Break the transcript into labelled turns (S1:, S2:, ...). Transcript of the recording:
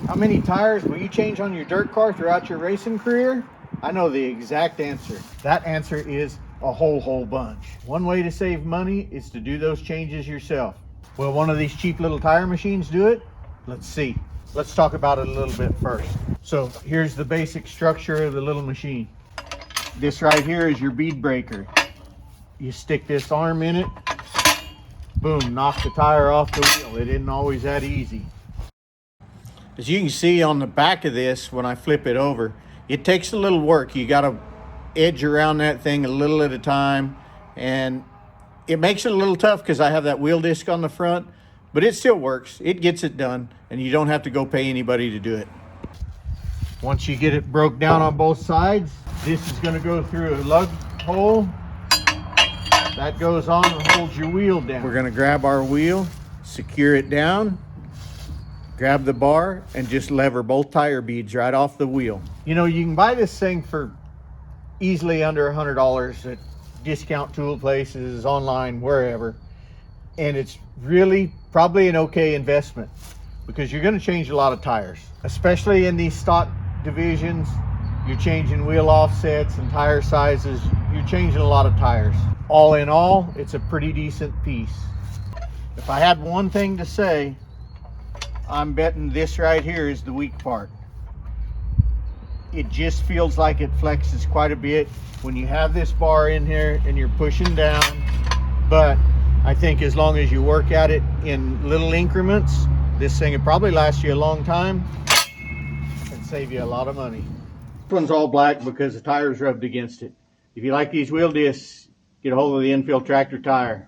S1: How many tires will you change on your dirt car throughout your racing career? I know the exact answer. That answer is a whole bunch. One way to save money is to do those changes yourself. Will one of these cheap little tire machines do it? Let's see. Let's talk about it a little bit first. So here's the basic structure of the little machine. This right here is your bead breaker. You stick this arm in it, boom, knock the tire off the wheel. It isn't always that easy. As you can see on the back of this, when I flip it over, it takes a little work. You got to edge around that thing a little at a time, and it makes it a little tough because I have that wheel disc on the front, but it still works. It gets it done, and you don't have to go pay anybody to do it. Once you get it broke down on both sides, this is going to go through a lug hole. That goes on and holds your wheel down. We're going to grab our wheel, secure it down, grab the bar, and just lever both tire beads right off the wheel. You know, you can buy this thing for easily under $100 at discount tool places, online, wherever. And it's really probably an okay investment because you're going to change a lot of tires, especially in these stock divisions. You're changing wheel offsets and tire sizes. You're changing a lot of tires. All in all, it's a pretty decent piece. If I had one thing to say, I'm betting this right here is the weak part. It just feels like it flexes quite a bit when you have this bar in here and you're pushing down. But I think as long as you work at it in little increments, this thing will probably last you a long time and save you a lot of money. This one's all black because the tire's rubbed against it. If you like these wheel discs, get a hold of the infield tractor tire.